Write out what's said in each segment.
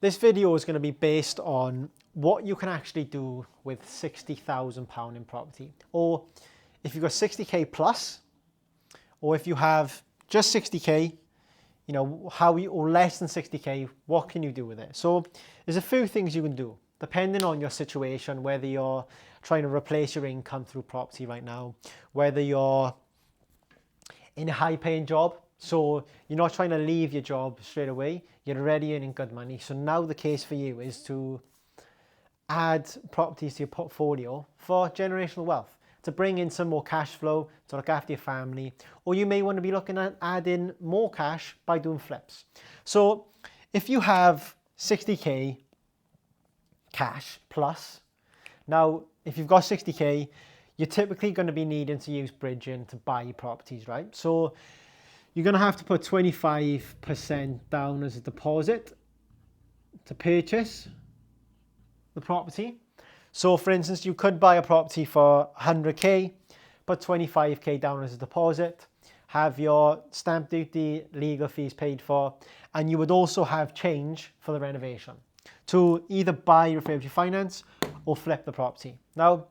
This video is going to be based on what you can actually do with £60,000 in property, or if you've got 60k plus, or if you have just 60k, or less than 60k, what can you do with it? So there's a few things you can do depending on your situation, whether you're trying to replace your income through property right now, whether you're in a high paying job, so you're not trying to leave your job straight away, you're already earning good money. So now the case for you is to add properties to your portfolio for generational wealth, to bring in some more cash flow, to look after your family, or you may want to be looking at adding more cash by doing flips. So if you have 60k cash plus, now if you've got 60k, you're typically going to be needing to use bridging to buy properties, right? So you're going to have to put 25% down as a deposit to purchase the property. So for instance, you could buy a property for 100k, put 25k down as a deposit, have your stamp duty, legal fees paid for, and you would also have change for the renovation to either buy refurbished finance or flip the property. Now,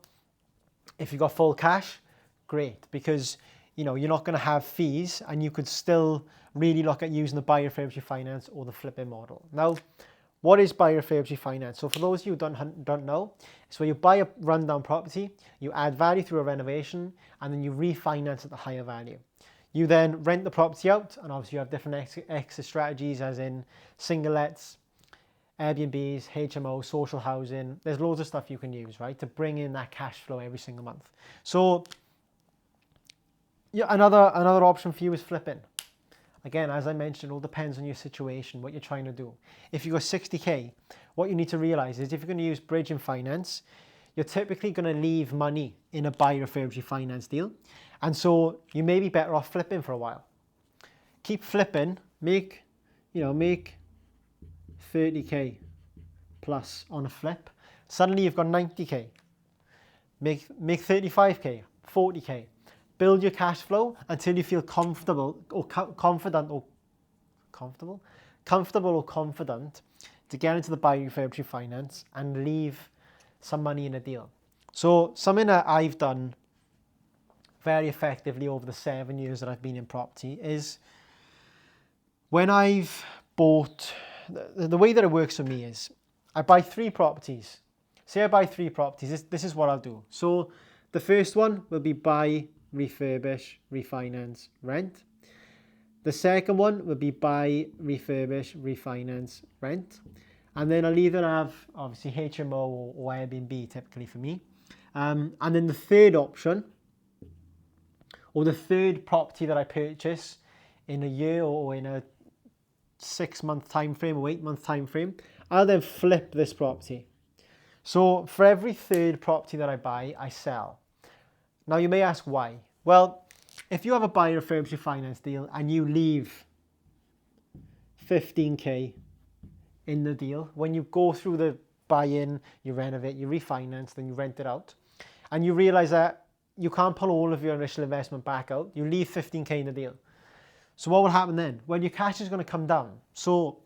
if you've got full cash, great, because you're not going to have fees and you could still really look at using the buy refurbished finance or the flipping model. Now, what is buy refurbished finance? So for those of you who don't know, it's where you buy a rundown property, you add value through a renovation, and then you refinance at the higher value. You then rent the property out, and obviously you have different exit strategies, as in single lets, Airbnbs, HMO, social housing. There's loads of stuff you can use, right, to bring in that cash flow every single month. So yeah, another option for you is flipping. Again, as I mentioned, it all depends on your situation, what you're trying to do. If you've got 60k, what you need to realize is if you're going to use bridging finance, you're typically going to leave money in a buy refurbished finance deal. And so you may be better off flipping for a while. Keep flipping, make 30k plus on a flip. Suddenly you've got 90k. Make 35k, 40k. Build your cash flow until you feel comfortable or confident to get into the buy refurbished finance and leave some money in a deal. So something that I've done very effectively over the 7 years that I've been in property is when I've bought, the way that it works for me is I buy 3 properties. Say I buy 3 properties, this is what I'll do. So the first one will be buy, refurbish, refinance, rent. The second one will be buy, refurbish, refinance, rent. And then I'll either have obviously HMO or Airbnb typically for me. And then the third option, or the third property that I purchase in a year or in a 6-month time frame or 8-month time frame, I'll then flip this property. So for every third property that I buy, I sell. Now you may ask why. Well, if you have a buy refurbished finance deal and you leave 15k in the deal, when you go through the buy-in, you renovate, you refinance, then you rent it out, and you realize that you can't pull all of your initial investment back out, you leave 15k in the deal. So what will happen then? Well, your cash is going to come down. So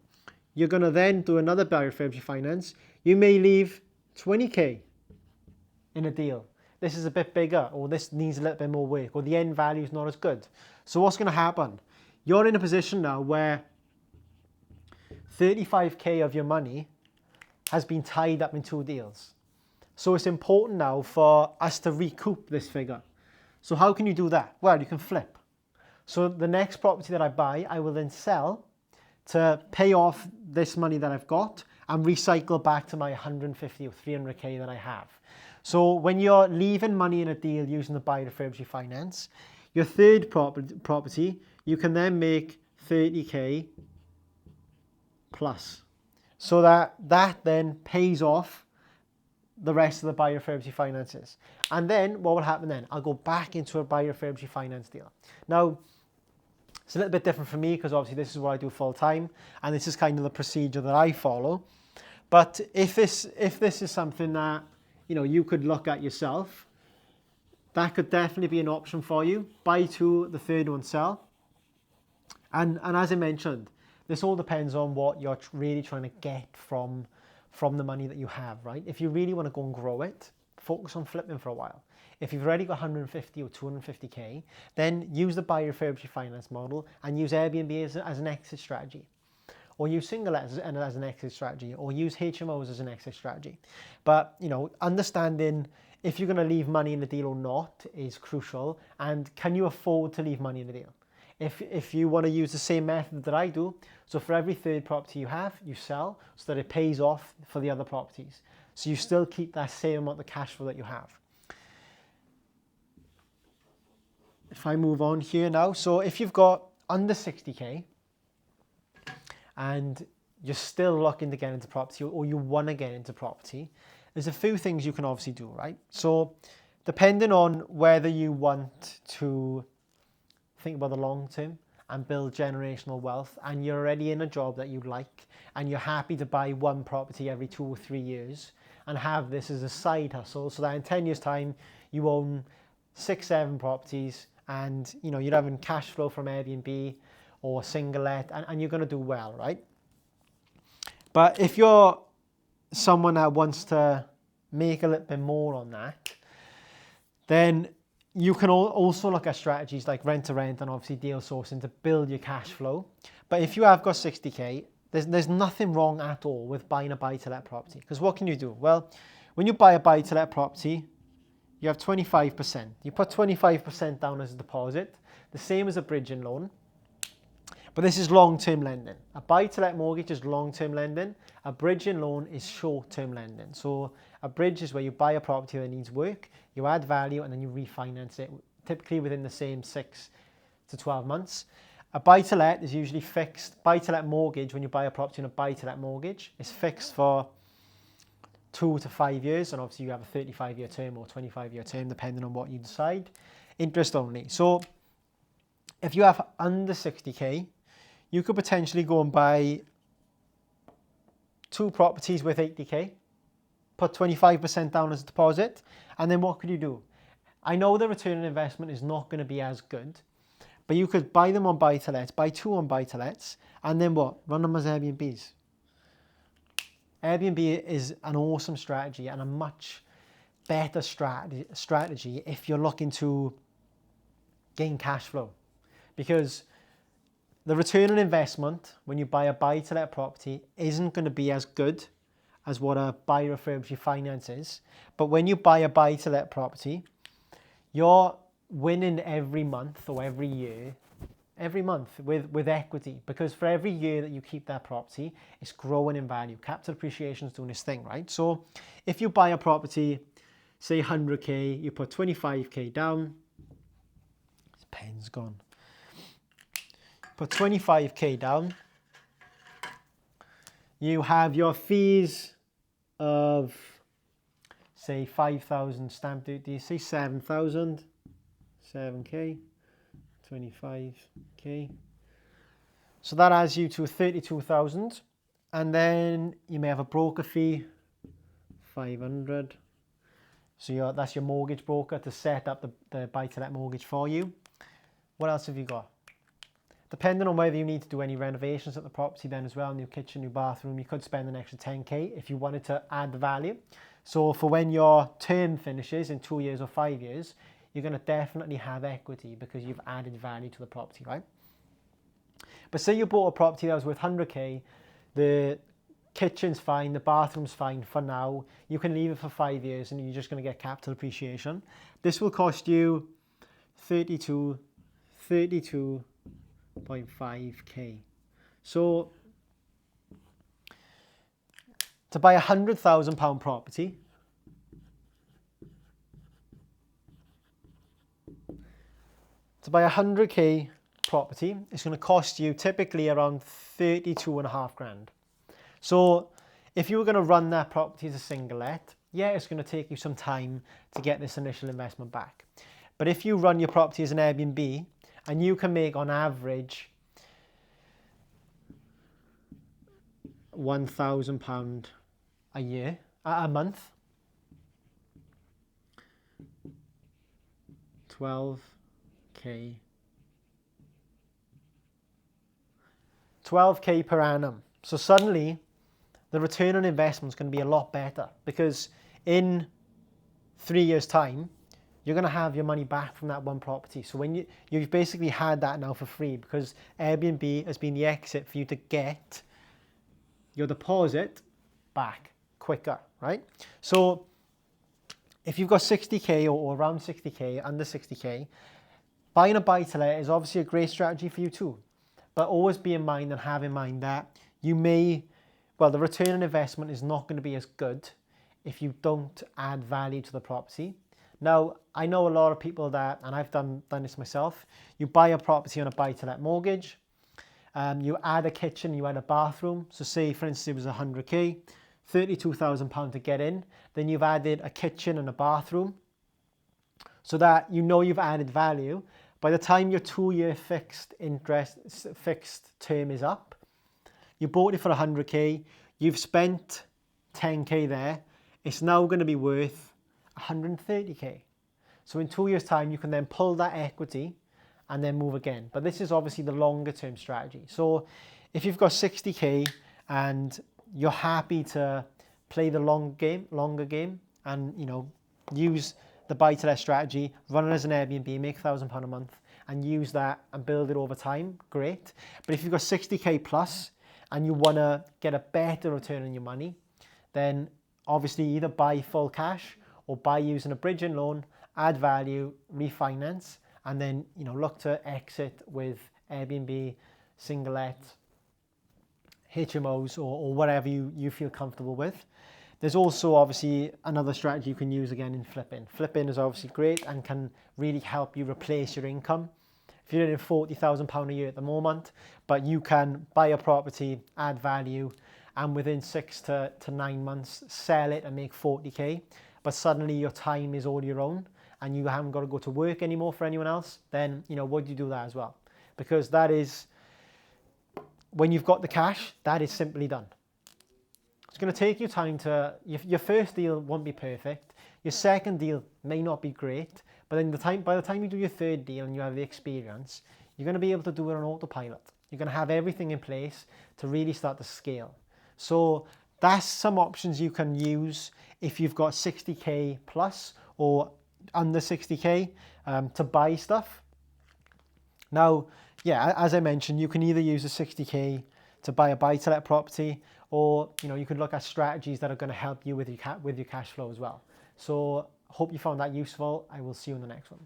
you're going to then do another buy refurbished finance. You may leave 20k in a deal. This is a bit bigger, or this needs a little bit more work, or the end value is not as good. So what's going to happen? You're in a position now where 35k of your money has been tied up in 2 deals. So it's important now for us to recoup this figure. So how can you do that? Well, you can flip. So the next property that I buy, I will then sell to pay off this money that I've got and recycle back to my 150 or 300k that I have. So when you're leaving money in a deal using the buy refurbished finance, your third property, you can then make 30k plus. So that then pays off the rest of the buy refurbished finances. And then what will happen then? I'll go back into a buy refurbished finance deal. Now, it's a little bit different for me because obviously this is what I do full time, and this is kind of the procedure that I follow. But if this is something that you could look at yourself, that could definitely be an option for you. Buy 2, the third one sell. And as I mentioned, This all depends on what you're really trying to get from the money that you have, right? If you really want to go and grow it, focus on flipping for a while. If you've already got 150 or 250k, then use the buy, refurbish, finance model and use Airbnb as an exit strategy. Or use single as an exit strategy, or use HMOs as an exit strategy. But, you know, understanding if you're going to leave money in the deal or not is crucial. And can you afford to leave money in the deal? If you want to use the same method that I do, so for every third property you have, you sell so that it pays off for the other properties. So you still keep that same amount of cash flow that you have. If I move on here now, so if you've got under 60k, and you're still looking to get into property, or you want to get into property, there's a few things you can obviously do, right? So depending on whether you want to think about the long term and build generational wealth, and you're already in a job that you like, and you're happy to buy one property every 2 or 3 years and have this as a side hustle, so that in 10 years time you own 6, 7 properties, and you know you're having cash flow from Airbnb or single let, and you're going to do well, right? But if you're someone that wants to make a little bit more on that, then you can also look at strategies like rent to rent and obviously deal sourcing to build your cash flow. But if you have got 60k, there's nothing wrong at all with buying a buy-to-let property. Because what can you do? Well, when you buy a buy-to-let property, you have 25%. You put 25% down as a deposit, the same as a bridging loan. But this is long-term lending. A buy-to-let mortgage is long-term lending. A bridging loan is short-term lending. So a bridge is where you buy a property that needs work, you add value, and then you refinance it, typically within the same 6 to 12 months. A buy-to-let is usually fixed. Buy-to-let mortgage, when you buy a property in a buy-to-let mortgage, is fixed for 2 to 5 years, and obviously you have a 35-year term or 25-year term, depending on what you decide. Interest only. So if you have under 60k, you could potentially go and buy 2 properties with 80k, put 25% down as a deposit, and then what could you do? I know the return on investment is not going to be as good, but you could buy them on buy-to-lets, buy 2 on buy-to-lets, and then what? Run them as Airbnbs. Airbnb is an awesome strategy and a much better strategy if you're looking to gain cash flow, because the return on investment when you buy a buy-to-let property isn't going to be as good as what a buy, refurbish, finance is. But when you buy a buy-to-let property, you're winning every month or every year, every month with equity, because for every year that you keep that property, it's growing in value. Capital appreciation is doing its thing, right? So if you buy a property, say 100k, you put 25k down, this pen's gone. Put 25k down, you have your fees of say 5,000 stamp duty, say 7,000, 7k, 25k. So that adds you to 32,000, and then you may have a broker fee, 500. So that's your mortgage broker to set up the buy-to-let mortgage for you. What else have you got? Depending on whether you need to do any renovations at the property then as well, new kitchen, new bathroom, you could spend an extra 10k if you wanted to add the value. So for when your term finishes in 2 years or 5 years, you're going to definitely have equity because you've added value to the property, right? But say you bought a property that was worth 100k, the kitchen's fine, the bathroom's fine for now, you can leave it for 5 years and you're just going to get capital appreciation. This will cost you 32.5k. So to buy £100,000 property, to buy 100k property, it's going to cost you typically around 32.5 grand. So if you were going to run that property as a single let, yeah, it's going to take you some time to get this initial investment back. But if you run your property as an Airbnb, and you can make on average £1,000 a month, 12k 12k per annum. So suddenly the return on investment is going to be a lot better, because in 3 years time, you're going to have your money back from that one property. So when you've basically had that now for free, because Airbnb has been the exit for you to get your deposit back quicker, right? So if you've got 60k or around 60k, under 60k, buying a buy-to-let is obviously a great strategy for you too. But always be in mind and have in mind that you may, well, the return on investment is not going to be as good if you don't add value to the property. Now, I know a lot of people that, and I've done this myself, you buy a property on a buy-to-let mortgage, you add a kitchen, you add a bathroom. So say, for instance, it was 100k, £32,000 to get in. Then you've added a kitchen and a bathroom, so that you know you've added value. By the time your 2-year fixed term is up, you bought it for 100k, you've spent 10k there, it's now going to be worth 130k. So in 2 years time, you can then pull that equity and then move again. But this is obviously the longer term strategy. So if you've got 60k and you're happy to play the longer game and, you know, use the buy-to-let strategy, run it as an Airbnb, make £1,000 a month and use that and build it over time, great. But if you've got 60k plus and you want to get a better return on your money, then obviously either buy full cash or buy using a bridging loan, add value, refinance, and then, you know, look to exit with Airbnb, single-let, HMOs, or whatever you feel comfortable with. There's also obviously another strategy you can use again in flipping. Flipping is obviously great and can really help you replace your income. If you're earning £40,000 a year at the moment, but you can buy a property, add value, and within 6 to 9 months sell it and make 40k, but suddenly your time is all your own and you haven't got to go to work anymore for anyone else, then, you know, would you do that as well? Because that is, when you've got the cash, that is simply done. It's going to take you time to, your first deal won't be perfect, your second deal may not be great, but then by the time you do your third deal and you have the experience, you're going to be able to do it on autopilot. You're going to have everything in place to really start to scale. So that's some options you can use if you've got 60k plus or under 60k to buy stuff. Now, yeah, as I mentioned, you can either use the 60k to buy a buy-to-let property, or, you know, you could look at strategies that are going to help you with your cash flow as well. So hope you found that useful. I will see you in the next one.